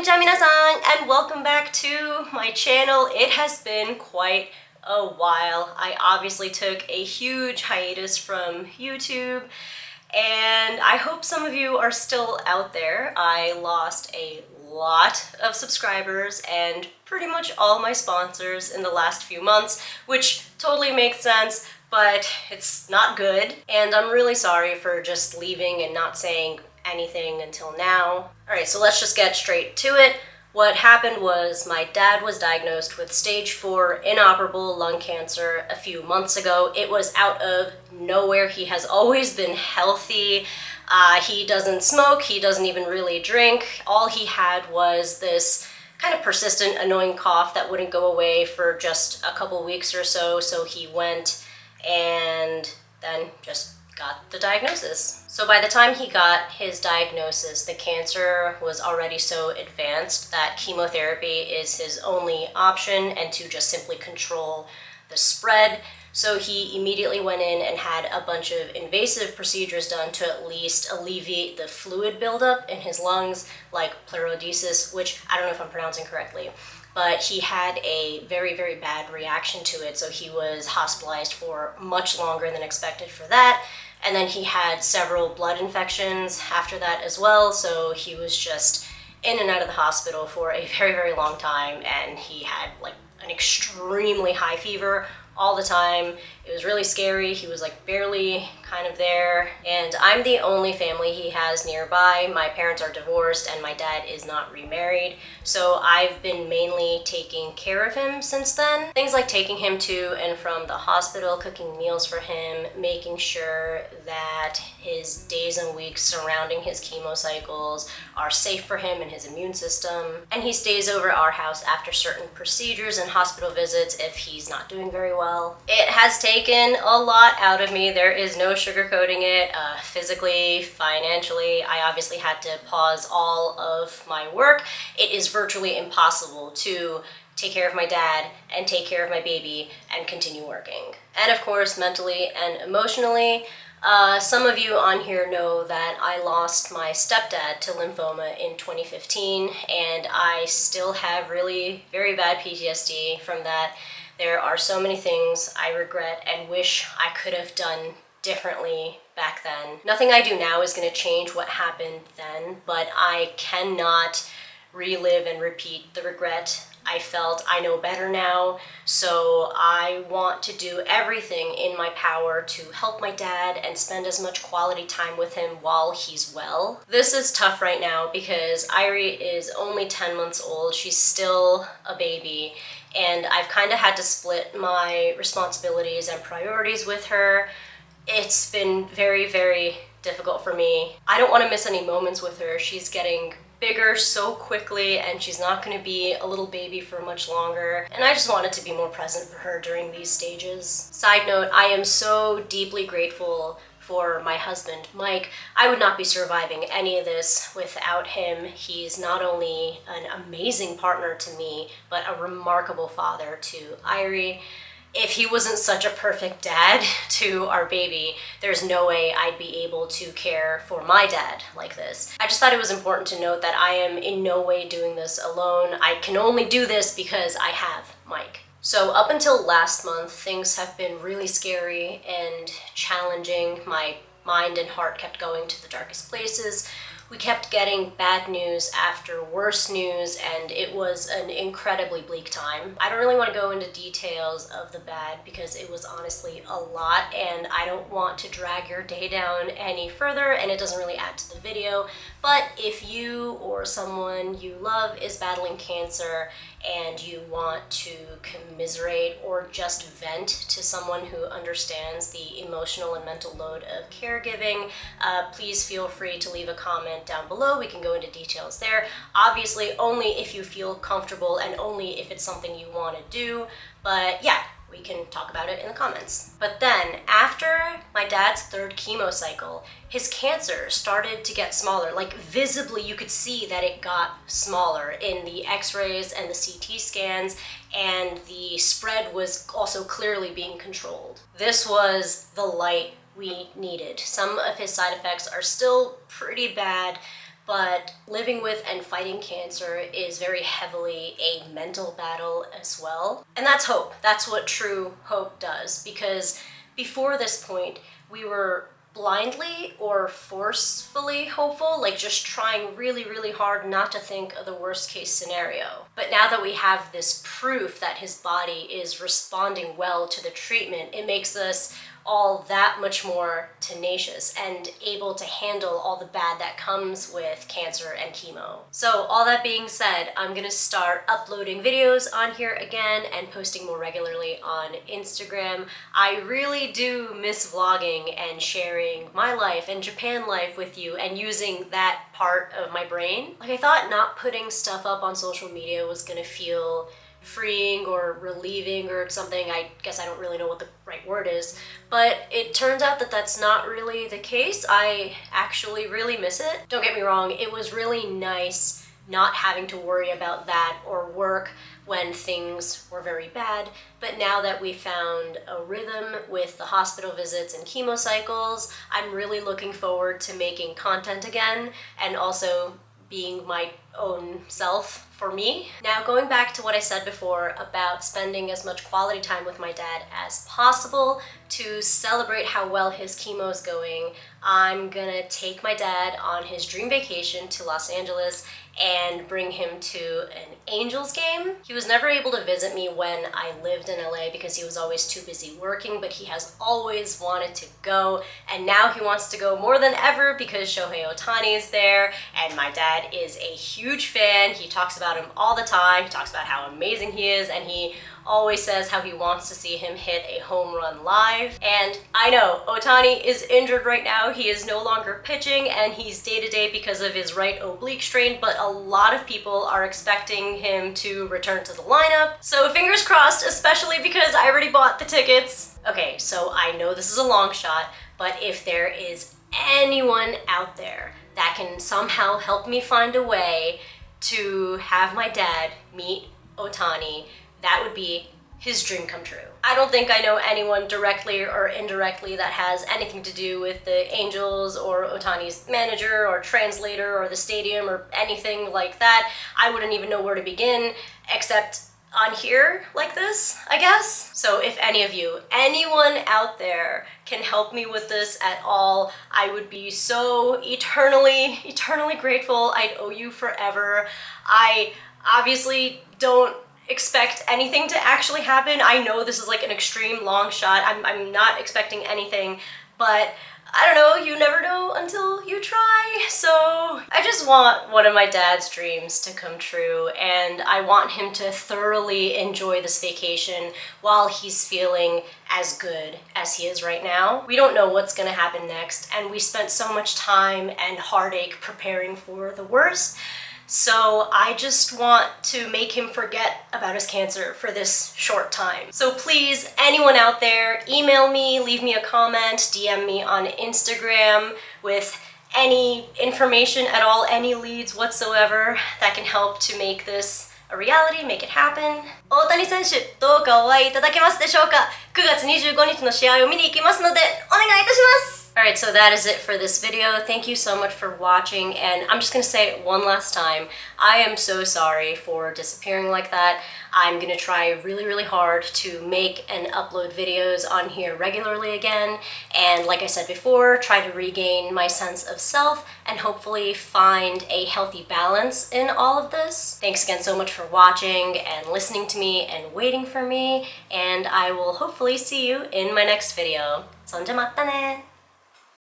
Konnichiwa minasan, and welcome back to my channel. It has been quite a while. I obviously took a huge hiatus from YouTube, and I hope some of you are still out there. I lost a lot of subscribers and pretty much all my sponsors in the last few months, which totally makes sense, but it's not good. And I'm really sorry for just leaving and not saying anything until now. Alright, so let's just get straight to it. What happened was my dad was diagnosed with stage 4 inoperable lung cancer a few months ago. It was out of nowhere. He has always been healthy. He doesn't smoke, he doesn't even really drink. All he had was this kind of persistent, annoying cough that wouldn't go away for just a couple weeks or so. So he went and then just got the diagnosis. So by the time he got his diagnosis, the cancer was already so advanced that chemotherapy is his only option, and to just simply control the spread. So he immediately went in and had a bunch of invasive procedures done to at least alleviate the fluid buildup in his lungs, like pleurodesis, which I don't know if I'm pronouncing correctly, but he had a very, very bad reaction to it. So he was hospitalized for much longer than expected for that. And then he had several blood infections after that as well. So he was just in and out of the hospital for a very, very long time. And he had like an extremely high fever all the time. It was really scary. He was like barely kind of there. And I'm the only family he has nearby. My parents are divorced and my dad is not remarried. So I've been mainly taking care of him since then. Things like taking him to and from the hospital, cooking meals for him, making sure that his days and weeks surrounding his chemo cycles are safe for him and his immune system. And he stays over at our house after certain procedures and hospital visits if he's not doing very well. It has taken a lot out of me. There is no sugarcoating it. Physically, financially, I obviously had to pause all of my work. It is virtually impossible to take care of my dad and take care of my baby and continue working. And of course, mentally and emotionally. Some of you on here know that I lost my stepdad to lymphoma in 2015, and I still have really very bad PTSD from that. There are so many things I regret and wish I could have done differently back then. Nothing I do now is going to change what happened then, but I cannot relive and repeat the regret I felt. I know better now, so I want to do everything in my power to help my dad and spend as much quality time with him while he's well. This is tough right now because Irie is only 10 months old. She's still a baby, and I've kind of had to split my responsibilities and priorities with her. It's been very, very difficult for me. I don't want to miss any moments with her. She's getting bigger so quickly, and she's not going to be a little baby for much longer, and I just wanted to be more present for her during these stages. Side note, I am so deeply grateful for my husband, Mike. I would not be surviving any of this without him. He's not only an amazing partner to me, but a remarkable father to Irie. If he wasn't such a perfect dad to our baby, there's no way I'd be able to care for my dad like this. I just thought it was important to note that I am in no way doing this alone. I can only do this because I have Mike. So up until last month, things have been really scary and challenging. My mind and heart kept going to the darkest places. We kept getting bad news after worse news, and it was an incredibly bleak time. I don't really want to go into details of the bad because it was honestly a lot, and I don't want to drag your day down any further, and it doesn't really add to the video. But if you or someone you love is battling cancer and you want to commiserate or just vent to someone who understands the emotional and mental load of caregiving, please feel free to leave a comment down below. We can go into details there. Obviously, only if you feel comfortable and only if it's something you want to do. But yeah, we can talk about it in the comments. But then, after my dad's 3rd chemo cycle, his cancer started to get smaller. Like visibly, you could see that it got smaller in the x-rays and the CT scans, and the spread was also clearly being controlled. This was the light we needed. Some of his side effects are still pretty bad, but living with and fighting cancer is very heavily a mental battle as well. And that's hope. That's what true hope does, because before this point, we were blindly or forcefully hopeful, like just trying really, really hard not to think of the worst case scenario. But now that we have this proof that his body is responding well to the treatment, it makes us all that much more tenacious and able to handle all the bad that comes with cancer and chemo. So all that being said, I'm gonna start uploading videos on here again and posting more regularly on Instagram. I really do miss vlogging and sharing my life and Japan life with you and using that part of my brain. Like, I thought not putting stuff up on social media was gonna feel freeing or relieving or something. I guess I don't really know what the right word is, but it turns out that that's not really the case. I actually really miss it. Don't get me wrong, it was really nice not having to worry about that or work when things were very bad, but now that we found a rhythm with the hospital visits and chemo cycles, I'm really looking forward to making content again and also being my own self for me. Now, going back to what I said before about spending as much quality time with my dad as possible to celebrate how well his chemo is going, I'm gonna take my dad on his dream vacation to Los Angeles and bring him to an Angels game. He was never able to visit me when I lived in LA because he was always too busy working, but he has always wanted to go, and now he wants to go more than ever because Shohei Ohtani is there, and my dad is a huge fan. He talks about him all the time. He talks about how amazing he is, and he always says how he wants to see him hit a home run live. And I know Ohtani is injured right now. He is no longer pitching and he's day-to-day because of his right oblique strain, but a lot of people are expecting him to return to the lineup. So fingers crossed, especially because I already bought the tickets. Okay, so I know this is a long shot, but if there is anyone out there that can somehow help me find a way to have my dad meet Ohtani, that would be his dream come true. I don't think I know anyone directly or indirectly that has anything to do with the Angels or Ohtani's manager or translator or the stadium or anything like that. I wouldn't even know where to begin except on here like this, I guess. So if any of you, anyone out there can help me with this at all, I would be so eternally grateful. I'd owe you forever. I obviously don't expect anything to actually happen. I know this is like an extreme long shot. I'm not expecting anything, but I don't know, you never know until you try. So I just want one of my dad's dreams to come true, and I want him to thoroughly enjoy this vacation while he's feeling as good as he is right now. We don't know what's gonna happen next, and we spent so much time and heartache preparing for the worst. So I just want to make him forget about his cancer for this short time. So please, anyone out there, email me, leave me a comment, DM me on Instagram with any information at all, any leads whatsoever that can help to make this a reality, make it happen. 大谷選手、どうかお会いいただけますでしょうか？ 9月25日の試合を見に行きますので、お願いいたします。Alright, so that is it for this video. Thank you so much for watching, and I'm just gonna say it one last time. I am so sorry for disappearing like that. I'm gonna try really hard to make and upload videos on here regularly again, and like I said before, try to regain my sense of self and hopefully find a healthy balance in all of this. Thanks again so much for watching and listening to me and waiting for me, and I will hopefully see you in my next video. そんじゃまったね